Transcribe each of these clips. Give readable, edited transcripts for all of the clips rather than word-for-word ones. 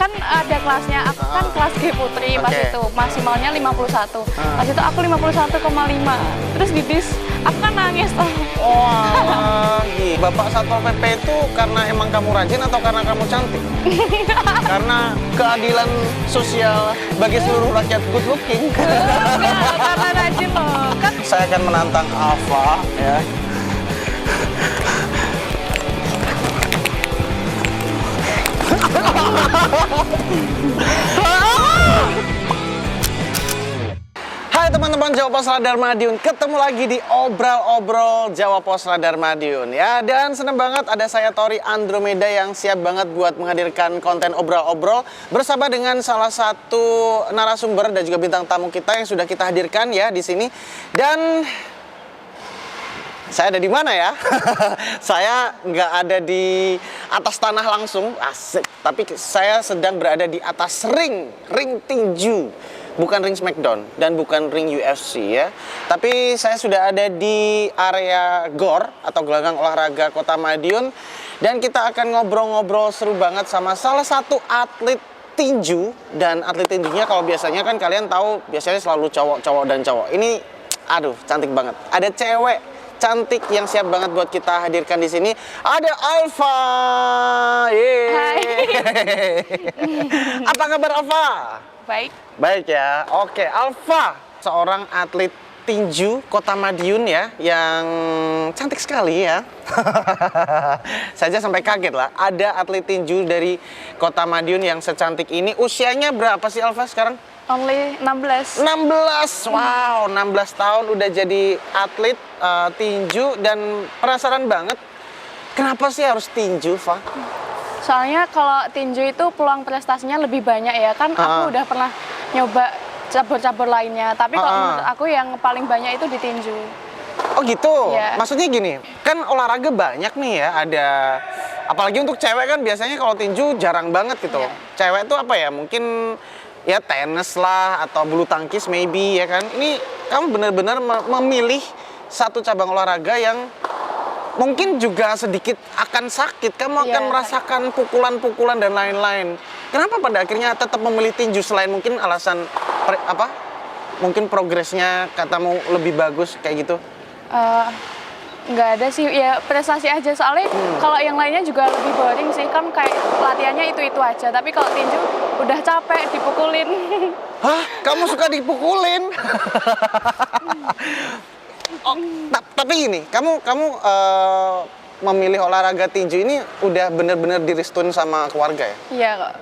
kan ada kelasnya, aku kan kelas G Putri pas itu, maksimalnya 51. Pas itu aku 51,5. Terus di dis, aku kan nangis tuh. Wah, Bapak Satpol PP itu karena emang kamu rajin atau karena kamu cantik? Karena keadilan sosial bagi seluruh rakyat good looking. Enggak, karena rajin loh. Kan Saya akan menantang Alfa ya. Hai teman-teman Jawa Pos Radar Madiun, ketemu lagi di Obrol-Obrol Jawa Pos Radar Madiun ya. Dan seneng banget ada saya Tori Andromeda yang siap banget buat menghadirkan konten obrol-obrol bersama dengan salah satu narasumber dan juga bintang tamu kita yang sudah kita hadirkan ya di sini. Dan saya ada di mana ya? Saya nggak ada di atas tanah langsung, asik. Tapi saya sedang berada di atas ring tinju. Bukan ring Smackdown dan bukan ring UFC ya. Tapi saya sudah ada di area GOR atau Gelanggang Olahraga Kota Madiun. Dan kita akan ngobrol-ngobrol seru banget sama salah satu atlet tinju. Dan atlet tinjunya kalau biasanya kan kalian tahu biasanya selalu cowok dan cowok. Ini aduh cantik banget. Ada cewek cantik yang siap banget buat kita hadirkan di sini. Ada Alfa. Hai. Apa kabar Alfa? baik. Baik ya. Oke, Alfa, seorang atlet tinju Kota Madiun ya, yang cantik sekali ya. Saya sampai kaget lah. Ada atlet tinju dari Kota Madiun yang secantik ini. Usianya berapa sih Alfa sekarang? Only 16. 16, wow, 16 tahun udah jadi atlet tinju dan penasaran banget. Kenapa sih harus tinju, Fa? Soalnya kalau tinju itu peluang prestasinya lebih banyak ya. Kan aku udah pernah nyoba cabur-cabur lainnya. Tapi kalau menurut aku yang paling banyak itu di tinju. Oh gitu? Ya. Maksudnya gini, kan olahraga banyak nih ya. Ada, apalagi untuk cewek kan biasanya kalau tinju jarang banget gitu. Ya. Cewek tuh apa ya, mungkin ya tenis lah atau bulu tangkis maybe ya kan. Ini kamu benar-benar memilih satu cabang olahraga yang mungkin juga sedikit akan sakit. Kamu akan merasakan pukulan-pukulan dan lain-lain. Kenapa pada akhirnya tetap memilih tinju selain mungkin alasan mungkin progresnya katamu lebih bagus kayak gitu? Nggak ada sih, ya prestasi aja. Soalnya kalau yang lainnya juga lebih boring sih. Kan kayak latihannya itu-itu aja. Tapi kalau tinju udah capek dipukulin. Hah? Kamu suka dipukulin? Oh, tapi gini, kamu memilih olahraga tinju ini udah bener-bener direstuin sama keluarga ya? Iya kok,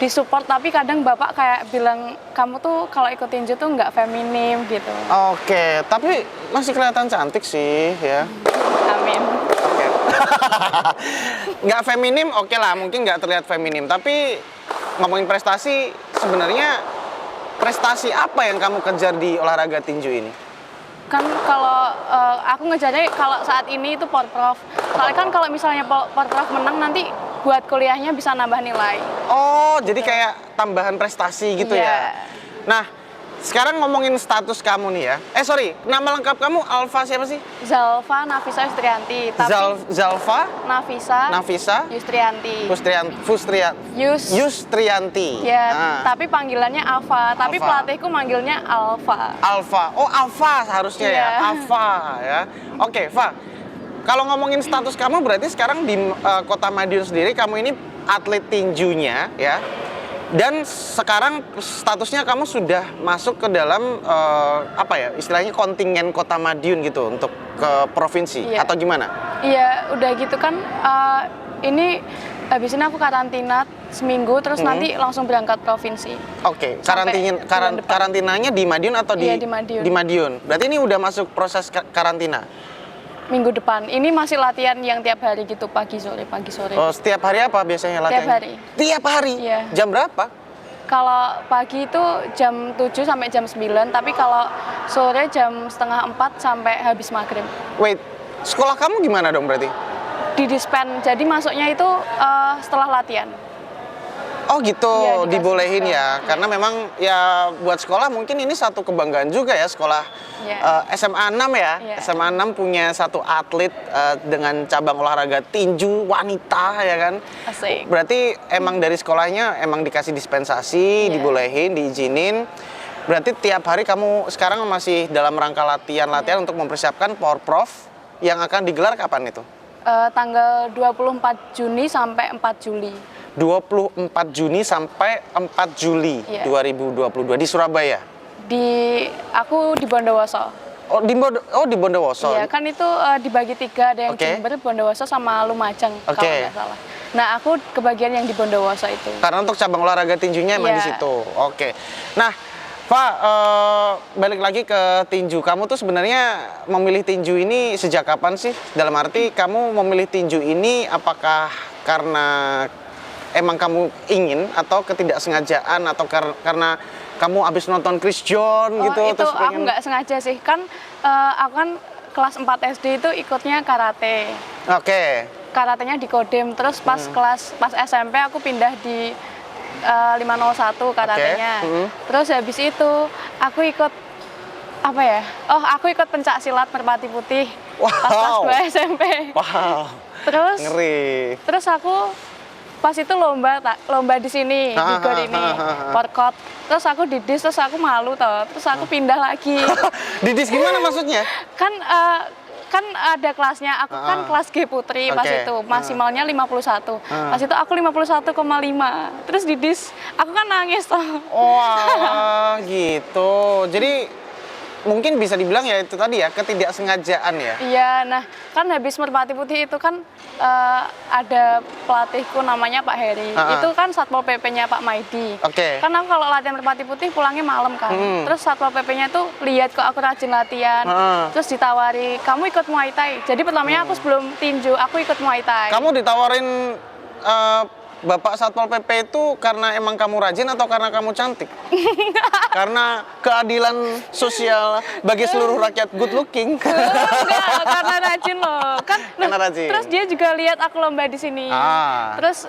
di support. Tapi kadang bapak kayak bilang kamu tuh kalau ikut tinju tuh nggak feminim gitu. Oke, tapi masih kelihatan cantik sih ya. Amin. Oke. Nggak feminim, oke lah, mungkin nggak terlihat feminim. Tapi ngomongin prestasi, sebenarnya prestasi apa yang kamu kejar di olahraga tinju ini? Kan kalau aku ngejarnya kalau saat ini itu porprov. Soalnya kan kalau misalnya porprov menang nanti buat kuliahnya bisa nambah nilai. Oh, jadi kayak tambahan prestasi gitu ya. Nah, sekarang ngomongin status kamu nih ya. Sorry, nama lengkap kamu Alfa siapa sih? Zalfa Nafisa Yustrianti. Tapi Zalfa Nafisa Yustrianti. Yustrianti. Ya, tapi panggilannya Alfa. Tapi pelatihku manggilnya Alfa. Alfa. Oh, Alfa seharusnya ya. Alfa ya. Oke, Fa. Kalau ngomongin status kamu berarti sekarang di Kota Madiun sendiri kamu ini atlet tinjunya ya. Dan sekarang statusnya kamu sudah masuk ke dalam apa ya istilahnya kontingen Kota Madiun gitu untuk ke provinsi atau gimana? Iya, udah gitu kan. Ini habis ini aku karantina seminggu terus nanti langsung berangkat provinsi. Oke, karantinanya di Madiun atau di Madiun. Di Madiun. Berarti ini udah masuk proses karantina. Minggu depan. Ini masih latihan yang tiap hari gitu, pagi sore. Oh, setiap hari apa biasanya latihan? Tiap hari. Tiap hari? Iya. Jam berapa? Kalau pagi itu jam 7 sampai jam 9, tapi kalau sore jam setengah 4 sampai habis maghrib. Wait, sekolah kamu gimana dong berarti? Di dispen, jadi masuknya itu setelah latihan. Oh gitu, Iya, dikasih dibolehin diskon. ya. Iya. Karena memang ya buat sekolah mungkin ini satu kebanggaan juga ya sekolah Iya. SMA 6 ya. Iya. SMA 6 punya satu atlet dengan cabang olahraga tinju wanita ya kan. Asik. Berarti emang dari sekolahnya emang dikasih dispensasi, Iya. dibolehin, diizinin. Berarti tiap hari kamu sekarang masih dalam rangka latihan-latihan untuk mempersiapkan Porprov yang akan digelar kapan itu? Tanggal 24 Juni sampai 4 Juli. 24 Juni sampai 4 Juli Iya. 2022 di Surabaya. Aku di Bondowoso. Di Bondowoso. Iya, kan itu dibagi 3, ada yang Oke. Jember, Bondowoso sama Lumajang kalau Oke. nggak salah. Nah, aku kebagian yang di Bondowoso itu. Karena untuk cabang olahraga tinjunya emang di Iya. situ. Oke. Nah, Pak, balik lagi ke tinju. Kamu tuh sebenarnya memilih tinju ini sejak kapan sih? Dalam arti kamu memilih tinju ini apakah karena emang kamu ingin atau ketidaksengajaan atau karena kamu habis nonton Chris John gitu itu terus aku pengen. nggak sengaja sih. Kan aku kan kelas 4 SD itu ikutnya karate. Oke. Karatenya di Kodim, terus pas SMP aku pindah di 501 karatenya. Oke. Terus habis itu aku ikut apa ya? Oh, aku ikut pencak silat Merpati Putih. Pas kelas Wow. 2 SMP. Wow. Terus Ngeri. terus aku pas itu lomba di sini di GOR ini, workout. Terus aku didis, terus aku malu toh. Terus aku pindah lagi. Didis gimana maksudnya? Kan ada kelasnya, aku kan kelas G Putri pas Oke. itu, maksimalnya 51. Pas itu aku 51,5. Terus didis, aku kan nangis toh. Wah, gitu. Jadi mungkin bisa dibilang ya itu tadi ya ketidaksengajaan ya. Iya, nah kan habis Merpati Putih itu kan ada pelatihku namanya Pak Heri. Itu kan Satpol PP-nya Pak Maidi. Oke. Kan aku kalau latihan Merpati Putih pulangnya malam kan. Terus Satpol PP-nya tuh lihat kok aku rajin latihan. Terus ditawari, "Kamu ikut Muay Thai." Jadi pertamanya aku sebelum tinju, aku ikut Muay Thai. Kamu ditawarin Bapak Satpol PP itu karena emang kamu rajin atau karena kamu cantik? Karena keadilan sosial bagi seluruh rakyat good looking. Enggak, karena rajin loh. Karena rajin. Terus dia juga lihat aku lomba di sini. Terus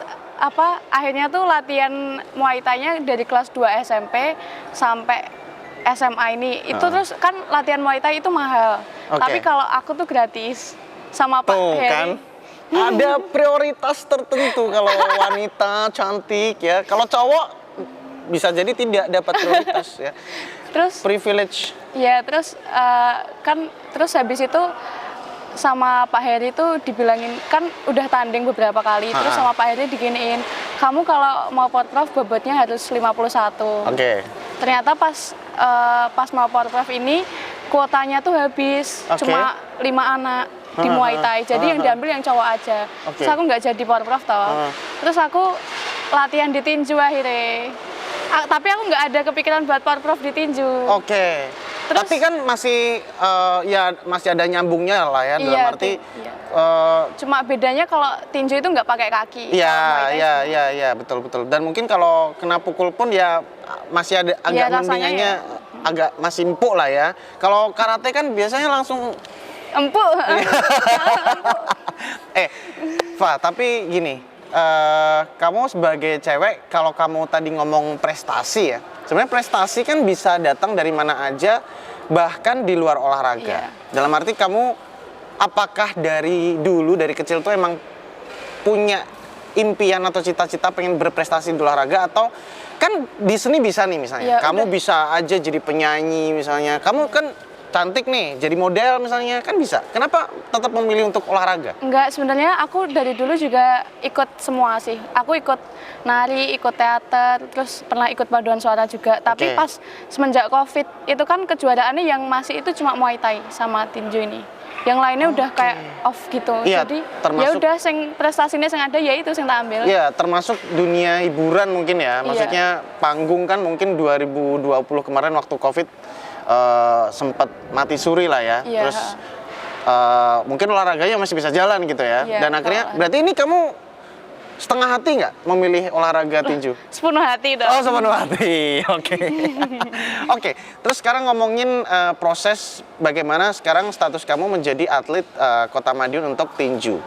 akhirnya tuh latihan Muay Thai-nya dari kelas 2 SMP sampai SMA ini. Itu terus kan latihan Muay Thai itu mahal. Oke. Tapi kalau aku tuh gratis sama Pak Tuh Heri. kan. Ada prioritas tertentu kalau wanita cantik ya. Kalau cowok bisa jadi tidak dapat prioritas ya. Terus Privilege. ya terus terus habis itu sama Pak Heri tuh dibilangin kan udah tanding beberapa kali. Terus sama Pak Heri diginiin, "Kamu kalau mau Porprov bobotnya harus 51." Oke. Ternyata pas mau Porprov ini kuotanya tuh habis, Oke. cuma 5 anak di Muay Thai. Jadi yang diambil yang cowok aja. Oke. Terus aku nggak jadi Porprov toh. Terus aku latihan di tinju akhirnya. Tapi aku nggak ada kepikiran buat Porprov di tinju. Oke. Terus- Tapi kan masih ya masih ada nyambungnya lah ya dalam Iya, arti iya. eh, Cuma bedanya kalau tinju itu nggak pakai kaki. Kalau Muay Thai ya, betul. Dan mungkin kalau kena pukul pun ya masih ada agak Iya, rasanya mendingannya ya. agak masih empuk lah ya. Kalau karate kan biasanya langsung empuk. Fa, tapi gini, kamu sebagai cewek, kalau kamu tadi ngomong prestasi ya, sebenarnya prestasi kan bisa datang dari mana aja, bahkan di luar olahraga. Iya. Dalam arti kamu, apakah dari dulu, dari kecil tuh emang punya impian atau cita-cita pengen berprestasi di olahraga, atau kan di seni bisa nih misalnya, Ya, kamu udah. bisa aja jadi penyanyi misalnya, kamu kan cantik nih, jadi model misalnya, kan bisa. Kenapa tetap memilih untuk olahraga? Enggak, sebenarnya aku dari dulu juga ikut semua sih. Aku ikut nari, ikut teater, terus pernah ikut paduan suara juga. Tapi Oke. pas semenjak Covid, itu kan kejuaraannya yang masih itu cuma Muay Thai sama tinju ini. Yang lainnya udah kayak off gitu. Iya, Jadi termasuk- ya udah sing prestasinya sing ada ya itu sing tak ambil. Ya, termasuk dunia hiburan mungkin ya. Maksudnya panggung kan mungkin 2020 kemarin waktu Covid sempat mati suri lah ya. Iya. Terus mungkin olahraganya masih bisa jalan gitu ya. Iya, Dan akhirnya kalau- berarti ini kamu setengah hati nggak memilih olahraga tinju? Sepenuh hati dong. Oh, sepenuh hati. Oke. Oke, terus sekarang ngomongin proses bagaimana sekarang status kamu menjadi atlet Kota Madiun untuk tinju.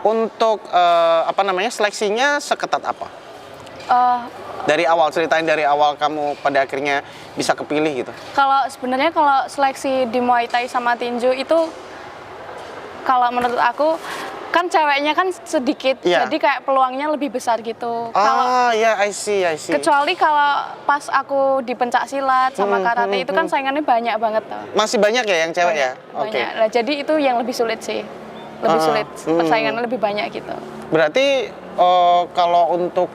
Untuk seleksinya seketat apa? Eh, Dari awal, ceritain dari awal kamu pada akhirnya bisa kepilih gitu. Kalau sebenarnya kalau seleksi di Muay Thai sama tinju itu, kalau menurut aku kan ceweknya kan sedikit, Iya. jadi kayak peluangnya lebih besar gitu. Kalau Ah, ya, I see. kecuali kalau pas aku di pencak silat sama karate itu kan saingannya banyak banget tuh. Masih banyak ya yang cewek ya? Oke. Banyak. Nah, jadi itu yang lebih sulit sih. Lebih sulit, persaingannya lebih banyak gitu. Berarti kalau untuk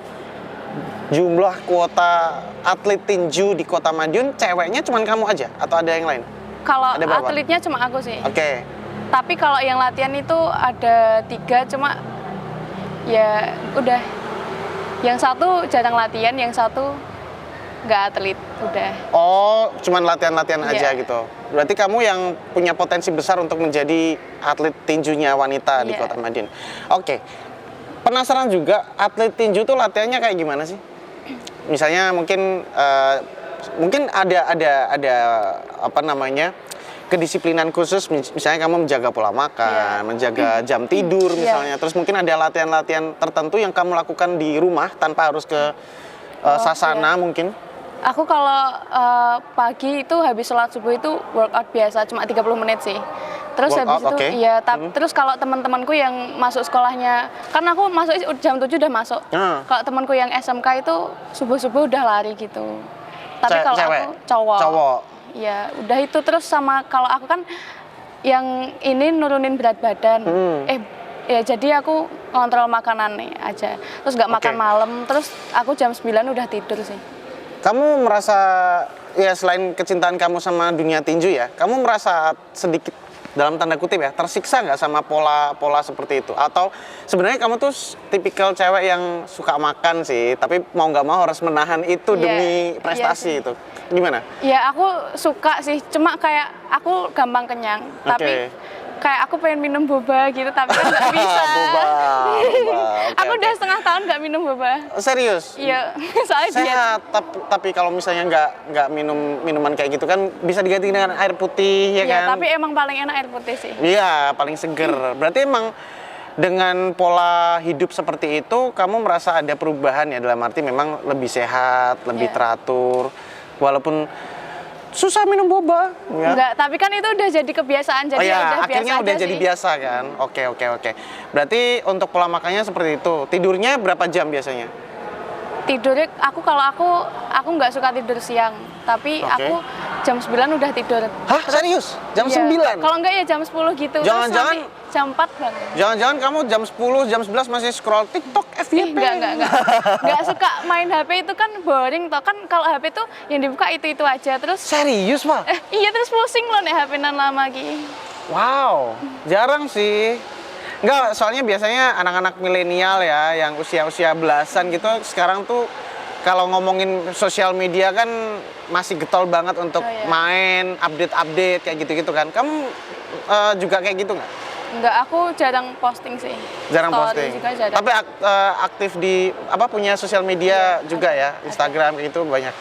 jumlah kuota atlet tinju di Kota Madiun, ceweknya cuma kamu aja atau ada yang lain? Kalau Ada berapa? atletnya cuma aku sih. Oke. Tapi kalau yang latihan itu ada 3, cuma ya udah. Yang satu jarang latihan, yang satu nggak atlet, udah. Oh, cuman latihan-latihan aja Iya. gitu. Berarti kamu yang punya potensi besar untuk menjadi atlet tinjunya wanita di Iya. Kota Madiun. Oke. Penasaran juga atlet tinju tuh latihannya kayak gimana sih? Misalnya mungkin ada apa namanya? Kedisiplinan khusus, misalnya kamu menjaga pola makan, Iya. menjaga jam tidur Iya. misalnya. Terus mungkin ada latihan-latihan tertentu yang kamu lakukan di rumah tanpa harus ke sasana iya. mungkin. Aku kalau pagi itu habis sholat subuh itu workout biasa, cuma 30 menit sih. Terus Workout, habis itu, oke. iya, terus kalau teman-temanku yang masuk sekolahnya, kan aku masuk jam 7 udah masuk. Ah. Kalau temanku yang SMK itu subuh-subuh udah lari gitu. Tapi kalau Cewek? aku cowok. Cowok. Ya, udah itu. Terus sama kalau aku kan yang ini nurunin berat badan. Ya jadi aku kontrol makanan nih aja. Terus nggak makan Oke. malam. Terus aku jam 9 udah tidur sih. Kamu merasa, ya selain kecintaan kamu sama dunia tinju ya, kamu merasa sedikit dalam tanda kutip ya, tersiksa nggak sama pola seperti itu? Atau sebenarnya kamu tuh tipikal cewek yang suka makan sih, tapi mau nggak mau harus menahan itu Iya, demi iya prestasi sih. itu. Gimana? Ya aku suka sih, cuma kayak aku gampang kenyang. Tapi kayak aku pengen minum boba gitu, tapi kan nggak bisa. Boba. Oke, Aku udah oke. setengah tahun nggak minum boba. Serius? Iya, soalnya diet. Sehat, tapi kalau misalnya nggak minum minuman kayak gitu kan bisa diganti dengan air putih ya Iya, kan? tapi emang paling enak air putih sih. Iya, paling seger. Berarti emang dengan pola hidup seperti itu, kamu merasa ada perubahan ya, dalam arti memang lebih sehat, lebih Iya. teratur, walaupun susah minum boba. Ya. Enggak, tapi kan itu udah jadi kebiasaan, jadi Oh ya, udah akhirnya biasa udah aja jadi sih. biasa kan? Oke. Berarti untuk pola makannya seperti itu. Tidurnya berapa jam biasanya? Tidurnya kalau aku nggak suka tidur siang, tapi Oke. aku jam 9 udah tidur. Hah, serius? Jam Iya, 9? Kalau enggak ya jam 10 gitu. Terus Jangan-jangan- nanti jam 4 bangun. Jangan-jangan kamu jam 10, jam 11 masih scroll TikTok, FYP? Enggak. Enggak suka main HP itu kan boring toh. Kan kalau HP tuh yang dibuka itu aja terus Serius, Pak? iya terus pusing loh nih HP-nan lama ki. Wow, jarang sih. Enggak, soalnya biasanya anak-anak milenial ya, yang usia-usia belasan gitu, sekarang tuh kalau ngomongin sosial media kan masih getol banget untuk Oh, iya. main, update-update kayak gitu-gitu kan. Kamu juga kayak gitu nggak? Enggak, aku jarang posting sih. Jarang Story posting. juga jarang. Tapi aktif di punya sosial media juga ya, Instagram kayak gitu banyak.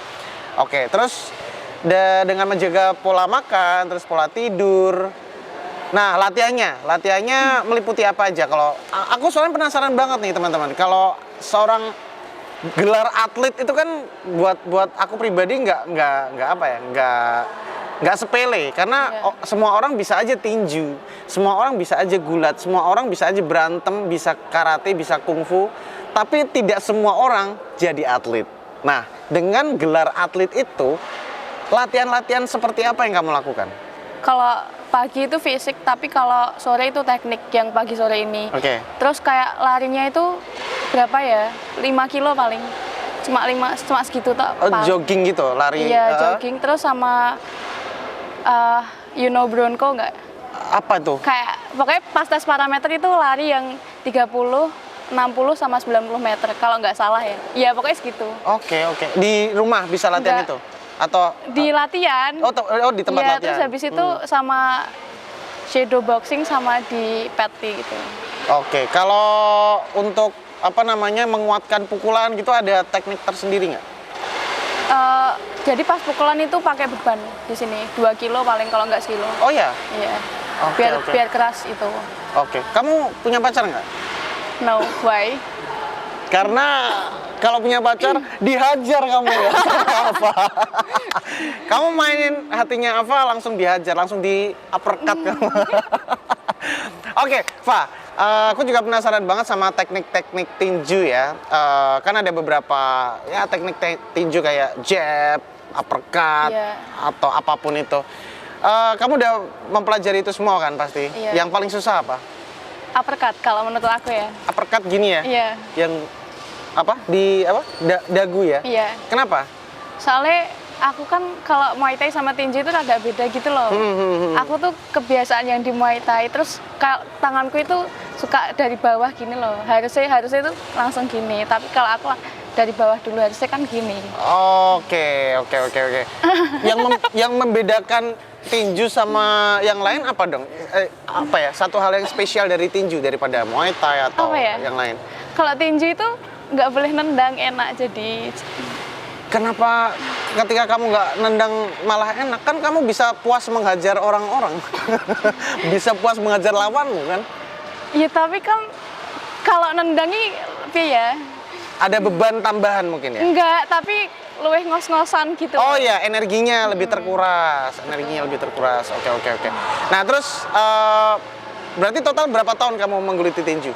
Oke, terus dengan menjaga pola makan, terus pola tidur. Nah, latihannya meliputi apa aja? Kalau aku soalnya penasaran banget nih teman-teman. Kalau seorang gelar atlet itu kan buat aku pribadi nggak sepele, karena Iya. semua orang bisa aja tinju, semua orang bisa aja gulat, semua orang bisa aja berantem, bisa karate, bisa kungfu, tapi tidak semua orang jadi atlet. Nah, dengan gelar atlet itu, latihan-latihan seperti apa yang kamu lakukan? Kalau pagi itu fisik, tapi kalau sore itu teknik yang pagi sore ini. Oke. Terus kayak larinya itu berapa ya? 5 kilo paling. Cuma segitu tok. Jogging gitu, lari. Iya, jogging terus sama Bronco nggak? Apa tuh? Kayak pokoknya pas tes parameter itu lari yang 30, 60 sama 90 meter kalau nggak salah ya. Iya, pokoknya segitu. Oke. Di rumah bisa latihan Enggak. itu? Atau Di latihan. di tempat Iya, latihan. terus habis itu sama shadow boxing sama di PT gitu. Oke, kalau untuk menguatkan pukulan gitu ada teknik tersendiri nggak? Jadi pas pukulan itu pakai beban di sini 2 kilo paling kalau nggak sekilo. Oh ya? Iya. Oke, oke. Biar keras itu. Oke. Kamu punya pacar nggak? No, why? Karena Kalau punya pacar dihajar kamu ya. Apa? Kamu mainin hatinya Ava langsung dihajar, langsung di uppercut kamu. Oke, Fa, aku juga penasaran banget sama teknik-teknik tinju ya. Kan ada beberapa ya teknik tinju kayak jab, uppercut, Iya. atau apapun itu. Kamu udah mempelajari itu semua kan pasti? Iya. Yang paling susah apa? Uppercut kalau menurut aku ya. Uppercut gini ya? Iya. Yang apa? Di apa? Dagu ya? Iya. Kenapa? Soalnya aku kan kalau Muay Thai sama tinju itu agak beda gitu loh. Aku tuh kebiasaan yang di Muay Thai, terus tanganku itu suka dari bawah gini loh. Harusnya itu langsung gini, tapi kalau aku dari bawah dulu, harusnya kan gini. Oke. Yang membedakan tinju sama yang lain apa dong? Apa ya? Satu hal yang spesial dari tinju daripada Muay Thai atau Apa ya? yang lain? Kalau tinju itu nggak boleh nendang, enak jadi. Kenapa ketika kamu nggak nendang malah enak? Kan kamu bisa puas menghajar orang-orang. Bisa puas menghajar lawanmu kan? Ya tapi kan kalau nendangi ya Ada beban tambahan mungkin ya? enggak, tapi luwih ngos-ngosan gitu. Oh ya, energinya lebih terkuras. Oke. Nah terus berarti total berapa tahun kamu menggeluti tinju?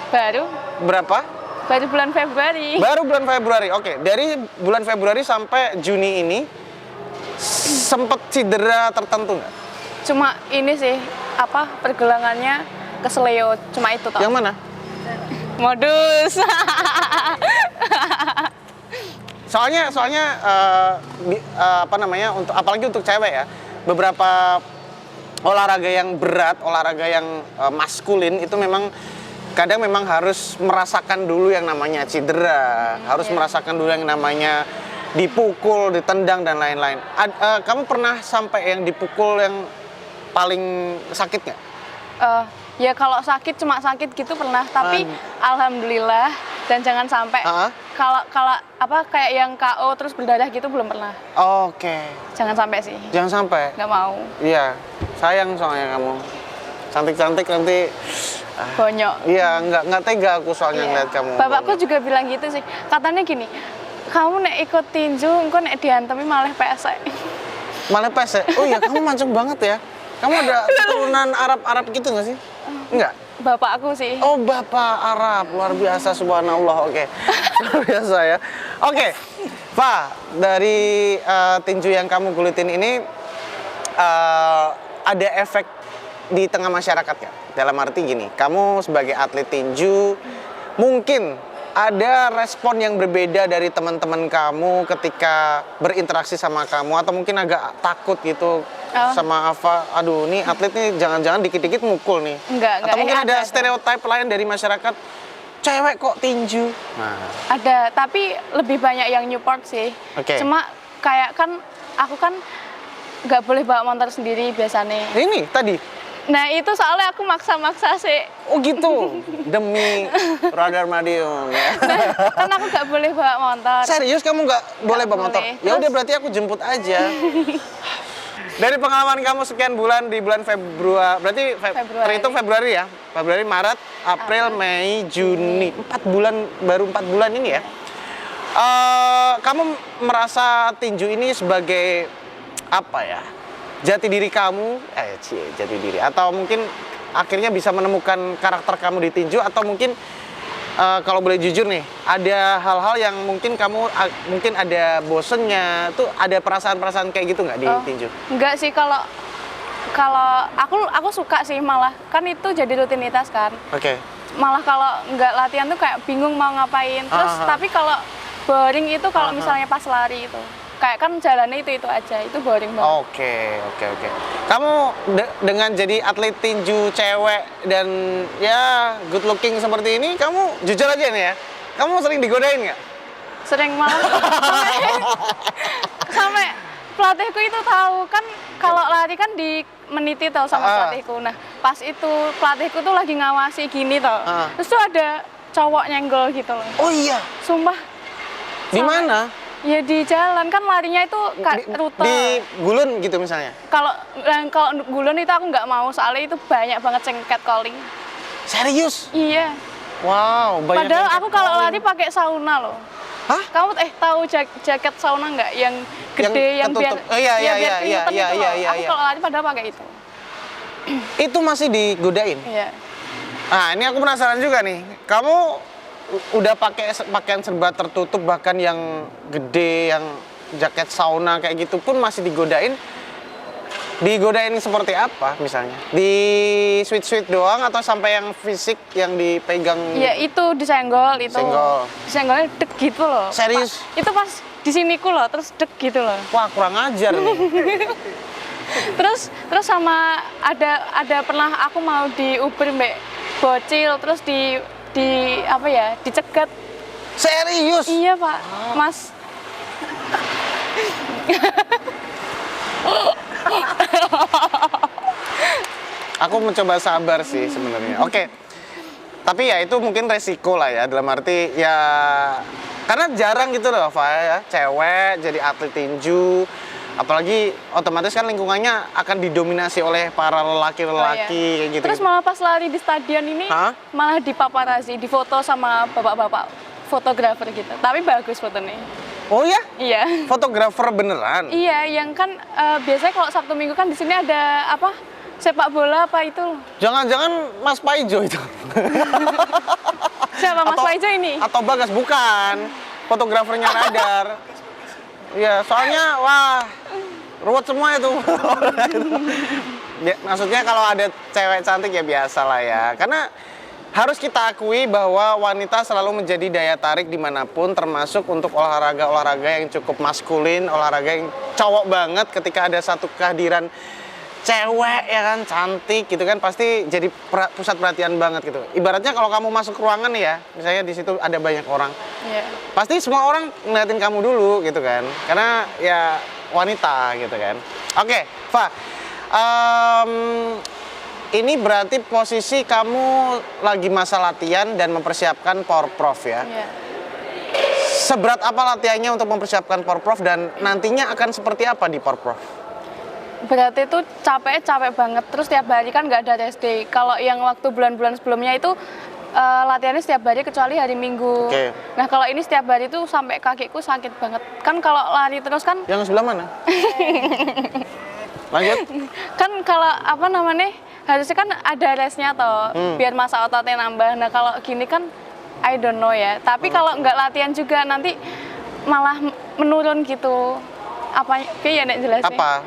Baru Berapa? bulan Februari. Baru bulan Februari. Oke, dari bulan Februari sampai Juni ini sempet cedera tertentu nggak? Cuma ini sih, pergelangannya keseleo, cuma itu toh. Yang mana? Modus. Soalnya apa namanya, untuk apalagi untuk cewek ya, beberapa olahraga yang berat, olahraga yang maskulin itu kadang memang harus merasakan dulu yang namanya cedera, harus merasakan dulu yang namanya dipukul, ditendang dan lain-lain. Kamu pernah sampai yang dipukul yang paling sakit nggak? Ya kalau sakit cuma sakit gitu pernah, tapi alhamdulillah dan jangan sampai kalau kayak yang KO terus berdarah gitu belum pernah. Oke. Jangan sampai sih. Jangan sampai. Nggak mau. Iya, sayang soalnya kamu. Cantik-cantik nanti. Bonyok. Iya, nggak tega aku soalnya ngeliat kamu. Bapakku juga bilang gitu sih. Katanya gini, kamu nek ikut tinju, engko nek diantemi malah pesek. Malah pesek. Oh iya, kamu mancung banget ya. Kamu ada keturunan Arab gitu nggak sih? Enggak. Bapakku sih. Oh, bapak Arab, luar biasa, subhanallah. Oke, luar biasa ya. Oke, Fa, dari tinju yang kamu gelutin ini ada efek di tengah masyarakat ya? Dalam arti gini, kamu sebagai atlet tinju mungkin ada respon yang berbeda dari teman-teman kamu ketika berinteraksi sama kamu, atau mungkin agak takut gitu sama Ava. Aduh, nih atlet nih jangan-jangan dikit-dikit mukul nih. Enggak. Atau mungkin ada stereotip lain dari masyarakat, cewek kok tinju. Nah, ada, tapi lebih banyak yang Newport sih. Oke. Cuma kayak aku kan nggak boleh bawa motor sendiri biasanya. ini tadi. Nah itu soalnya aku maksa-maksa sih. Oh gitu, demi Radar Madiun ya. Kan aku nggak boleh bawa motor. Serius kamu nggak boleh bawa motor? boleh. Ya udah berarti aku jemput aja. Dari pengalaman kamu sekian bulan di bulan Februari, berarti terhitung Februari ya? Februari, Maret, April, Mei, Juni. 4 bulan, baru 4 bulan ini ya. Kamu merasa tinju ini sebagai apa ya? Jati diri kamu, jati diri, atau mungkin akhirnya bisa menemukan karakter kamu di tinju, atau mungkin kalau boleh jujur nih, ada hal-hal yang mungkin kamu mungkin ada bosennya, tuh ada perasaan-perasaan kayak gitu nggak di tinju? Enggak sih, kalau aku suka sih, malah kan itu jadi rutinitas kan. Oke. Malah kalau nggak latihan tuh kayak bingung mau ngapain. Terus tapi kalau boring itu kalau misalnya pas lari itu. Kayak kan jalannya itu aja, itu boring banget. Oke. Kamu dengan jadi atlet tinju cewek dan ya good looking seperti ini, kamu jujur aja nih ya, kamu sering digodain nggak? Sering malah. Sampai pelatihku itu tahu kan, kalau lari kan meniti tau sama pelatihku. Nah pas itu pelatihku tuh lagi ngawasi gini tau. Terus tuh ada cowok nyenggol gitu loh. Oh iya? Sumpah. Di mana? Ya di jalan, kan larinya itu rute. Di Gulun gitu misalnya? Kalau Gulun itu aku nggak mau, soalnya itu banyak banget catcalling. Serius? Iya. Wow, banyak. Padahal aku kalau lari pakai sauna loh. Hah? Kamu tahu jaket sauna nggak yang gede yang biar ketutup. Oh, iya, ya, biar iya, kelihatan iya, itu iya, loh. iya, Aku iya. kalau lari pada pakai itu. Itu masih digodain? Iya. Nah, ini aku penasaran juga nih. Kamu udah pakai pakaian serba tertutup, bahkan yang gede, yang jaket sauna kayak gitu pun masih digodain. Digodain seperti apa misalnya? Di sweet doang atau sampai yang fisik yang dipegang? Ya itu disenggol itu. Senggol. Disenggolnya dek gitu loh. Serius? Itu pas di siniku loh, terus dek gitu loh. Wah, kurang ajar nih. Terus sama ada pernah aku mau diuber mbak bocil, terus di apa ya, dicegat. Serius? Iya Pak, Mas. Aku mencoba sabar sih sebenarnya. Oke. Tapi ya itu mungkin resiko lah ya, dalam arti ya karena jarang gitu loh, Fa, ya, cewek jadi atlet tinju. Apalagi otomatis kan lingkungannya akan didominasi oleh para lelaki-lelaki kayak gitu. Terus malah pas lari di stadion ini malah dipaparazi, difoto sama bapak-bapak fotografer gitu. Tapi bagus fotonya. Oh ya? Iya. Fotografer beneran? Iya, yang kan biasanya kalau Sabtu Minggu kan di sini ada apa? Sepak bola apa itu? Jangan-jangan Mas Paijo itu? Siapa Mas Paijo ini? Atau Bagas? Bukan. Fotografernya Radar. Iya, soalnya wah ruwet semua itu. Maksudnya kalau ada cewek cantik ya biasa lah ya. Karena harus kita akui bahwa wanita selalu menjadi daya tarik dimanapun, termasuk untuk olahraga-olahraga yang cukup maskulin, olahraga yang cowok banget. Ketika ada satu kehadiran cewek ya kan, cantik gitu kan, pasti jadi pusat perhatian banget gitu. Ibaratnya kalau kamu masuk ruangan ya, misalnya di situ ada banyak orang, pasti semua orang ngeliatin kamu dulu gitu kan, karena ya wanita gitu kan. Oke, Fa, ini berarti posisi kamu lagi masa latihan dan mempersiapkan Power Prof ya? Iya. Seberat apa latihannya untuk mempersiapkan Power Prof dan nantinya akan seperti apa di Power Prof? Berarti itu capek banget, terus tiap hari kan nggak ada rest day. Kalau yang waktu bulan-bulan sebelumnya itu latihannya setiap hari kecuali hari Minggu. Nah kalau ini setiap hari itu sampai kakiku sakit banget. Kan kalau lari terus kan... Yang sebelah mana? Lanjut. Kan kalau apa namanya, harusnya kan ada restnya toh, biar masa ototnya nambah. Nah kalau gini kan I don't know ya. Tapi kalau nggak latihan juga nanti malah menurun gitu. Apa ya nek jelasnya? Apa?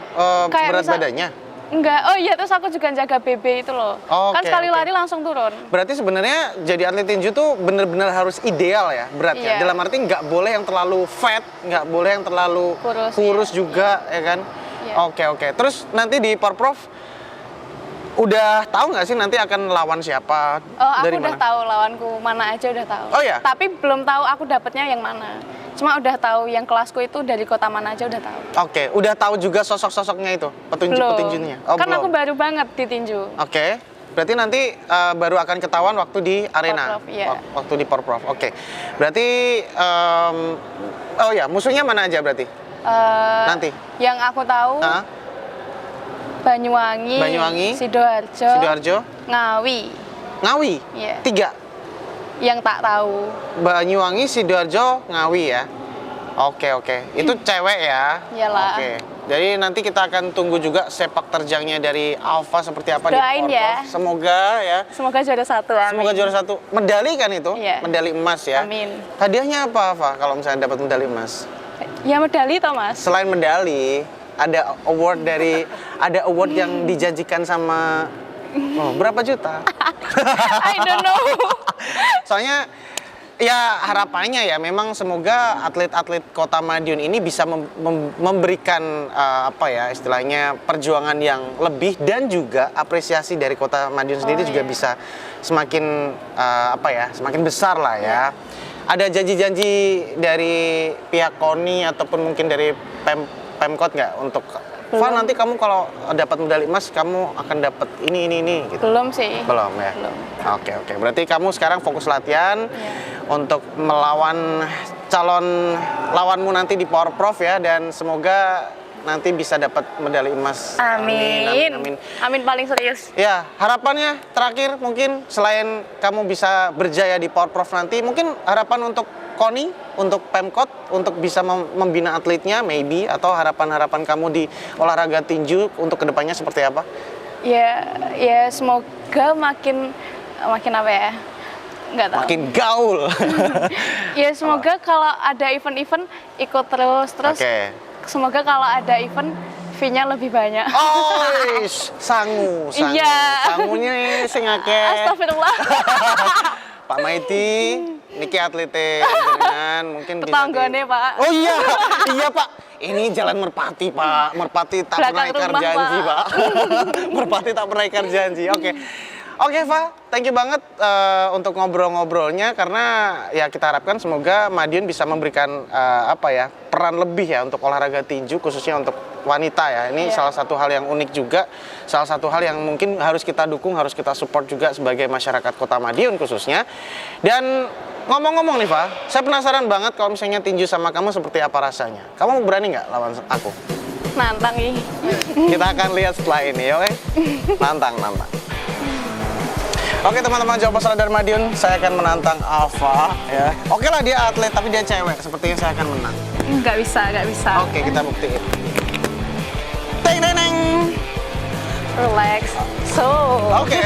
Kayak Berat misal, badannya? Enggak. Oh iya, terus aku juga jaga BB itu loh. Kan sekali lari langsung turun. Berarti sebenarnya jadi atlet tinju tuh bener-bener harus ideal ya beratnya. Dalam arti nggak boleh yang terlalu fat, nggak boleh yang terlalu kurus juga ya kan? Oke. Terus nanti di Power Prof udah tahu nggak sih nanti akan lawan siapa? Aku udah tahu lawanku mana aja udah tahu. Oh ya? Tapi belum tahu aku dapetnya yang mana. Cuma udah tahu yang kelasku itu dari kota mana aja udah tahu. Oke, udah tahu juga sosok-sosoknya itu, petinju-petinjunya. Kan belum. Aku baru banget di tinju. Oke. Berarti nanti baru akan ketahuan waktu di arena. Power Prof, iya. Waktu di Power Prof. Oke. Berarti oh ya, musuhnya mana aja berarti? Nanti. Yang aku tahu Banyuwangi, Sidoarjo, Ngawi. Iya. 3 yang tak tahu. Banyuwangi, Sidoarjo, Ngawi ya. Oke. Itu cewek ya. Iyalah. Oke. Jadi nanti kita akan tunggu juga sepak terjangnya dari Alfa seperti apa. Doain di Power ya. Prof. Semoga ya. Semoga juara 1. Amin. Semoga juara 1. Medali kan itu? Iya. Medali emas ya. Amin. Hadiahnya apa, Fa, kalau misalnya dapat medali emas? Ya medali toh, Mas. Selain medali, ada award yang dijanjikan sama berapa juta? I don't know. Soalnya ya harapannya ya memang semoga atlet-atlet Kota Madiun ini bisa memberikan apa ya istilahnya perjuangan yang lebih dan juga apresiasi dari Kota Madiun sendiri juga bisa semakin semakin besar lah ya. Ada janji-janji dari pihak KONI ataupun mungkin dari Pemkot nggak untuk Fa, nanti kamu kalau dapat medali emas kamu akan dapat ini gitu. Belum sih. Belum ya. Belum. Oke. Berarti kamu sekarang fokus latihan untuk melawan calon lawanmu nanti di Power Prof ya, dan semoga nanti bisa dapat medali emas. Amin. Amin paling serius. Ya, harapannya terakhir mungkin selain kamu bisa berjaya di Power Prof nanti, mungkin harapan untuk KONI, untuk Pemkot, untuk bisa membina atletnya, maybe, atau harapan-harapan kamu di olahraga tinju untuk kedepannya seperti apa? Ya semoga makin apa ya? Nggak tahu. Makin gaul. Ya semoga kalau ada event-event ikut terus. Oke. Semoga kalau ada event fee-nya lebih banyak. Oh, sangu. Iya. Sangunya sing akeh. Astagfirullah. Pak Maiti, niki atlete jenengan mungkin bisa Tetanggane, Pak. Oh iya, iya Pak. Ini Jalan Merpati, Pak. Merpati tak pernah Belakang ikar rumah, janji, Pak. Pak. Merpati tak pernah ikar janji. Oke. Oke, Fa. Thank you banget untuk ngobrol-ngobrolnya karena ya kita harapkan semoga Madiun bisa memberikan peran lebih ya untuk olahraga tinju khususnya untuk wanita ya. Ini salah satu hal yang unik juga, salah satu hal yang mungkin harus kita dukung, harus kita support juga sebagai masyarakat Kota Madiun khususnya. Dan ngomong-ngomong nih, Fa, saya penasaran banget kalau misalnya tinju sama kamu seperti apa rasanya. Kamu berani nggak lawan aku? Nantang nih. Kita akan lihat setelah ini, oke? Nantang. Oke teman-teman, Jawa Pasar dari Madiun, saya akan menantang Alfa ya. Oke lah, dia atlet tapi dia cewek, sepertinya saya akan menang. Nggak bisa. Oke, kita buktiin. Teng teng teng. Relax. So. Oke.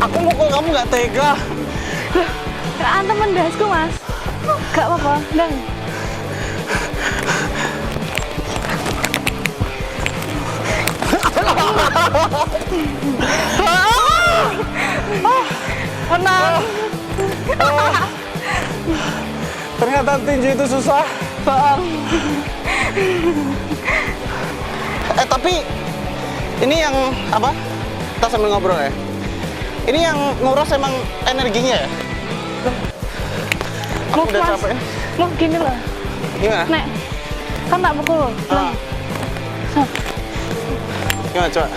Aku mukul kamu nggak tega. Antem mendasku, Mas. Nggak apa-apa, Dang. Tenang. Ternyata tinju itu susah. Bohong. Tapi ini yang apa? Kita sambil ngobrol ya. Ini yang nguras emang energinya ya? Aku udah Mas. capek. Mau gini loh. Gimana? Nek, kan tak pukul. Ah. Gimana coba?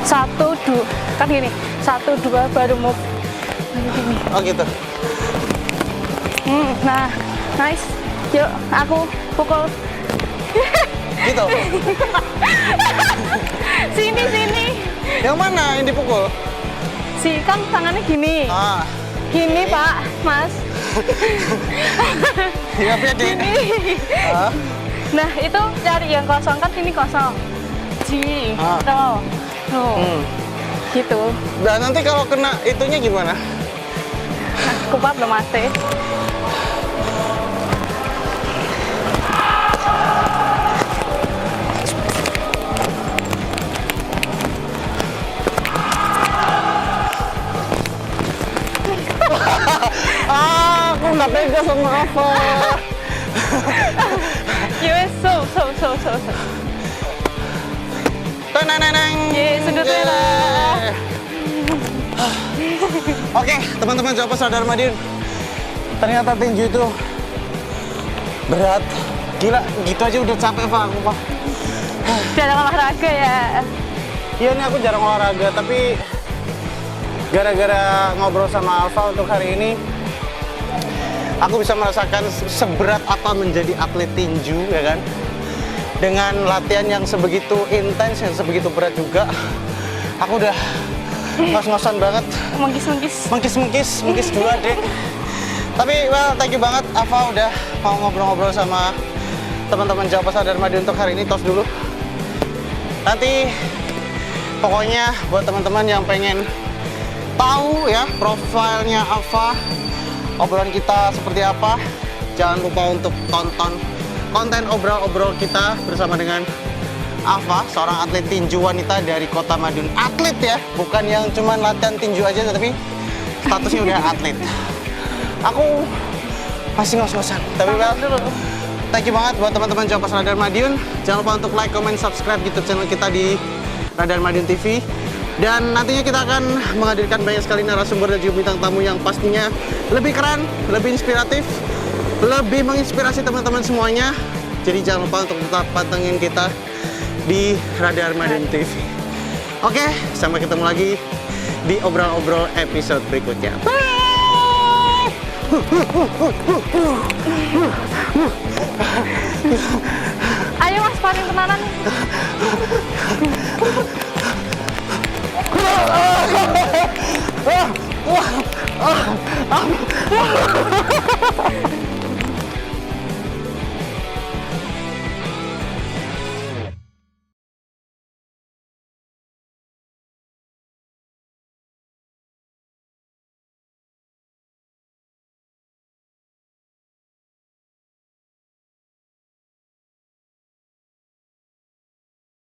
1, 2, kan gini. 1, 2 baru move. Baru gini. Oh gitu. Nah, nice. Yuk, aku pukul. Gitu. Sini. Yang mana yang dipukul? Kan tangannya gini. Ah. Gini, Pak, Mas. Iya pede. Gini. Ah. Nah, itu cari yang kosong, kan sini kosong. Ah. Tuh. Gitu. Dan nanti kalau kena itunya gimana? Nah, kupat belum mati. Aku nggak tega sama apa. Yes, so. Tenang. Ye, sudutnya lah. Oke, teman-teman Jawa Pasar dari Madiun. Ternyata tinju itu berat. Gila, gitu aja udah capek, Pak. Aku, Pak. Jarang olahraga ya. Iya, ini aku jarang olahraga, tapi gara-gara ngobrol sama Alfa untuk hari ini, aku bisa merasakan seberat apa menjadi atlet tinju, ya kan? Dengan latihan yang sebegitu intens, yang sebegitu berat juga, aku udah ngos-ngosan banget. Mengkis dulu, adik. Tapi, thank you banget, Alfa udah mau ngobrol-ngobrol sama teman-teman Jawa Pasar dari Madiun untuk hari ini. Tos dulu. Nanti, pokoknya buat teman-teman yang pengen tahu ya profilnya Alfa, obrolan kita seperti apa, jangan lupa untuk tonton konten obrol-obrol kita bersama dengan Alfa, seorang atlet tinju wanita dari Kota Madiun. Atlet ya, bukan yang cuman latihan tinju aja, tapi statusnya udah atlet. Aku Masih ngos-ngosan. Tapi Bel, dulu. thank you banget buat teman-teman Jawaban Radar Madiun. Jangan lupa untuk like, comment, subscribe YouTube channel kita di Radar Madiun TV. Dan nantinya kita akan menghadirkan banyak sekali narasumber dan juga bintang tamu yang pastinya lebih keren, lebih inspiratif, lebih menginspirasi teman-teman semuanya. Jadi jangan lupa untuk tetap pantengin kita di Radar Madiun TV. Oke, sampai ketemu lagi di obrol-obrol episode berikutnya. Ayo Mas, paling tenanan.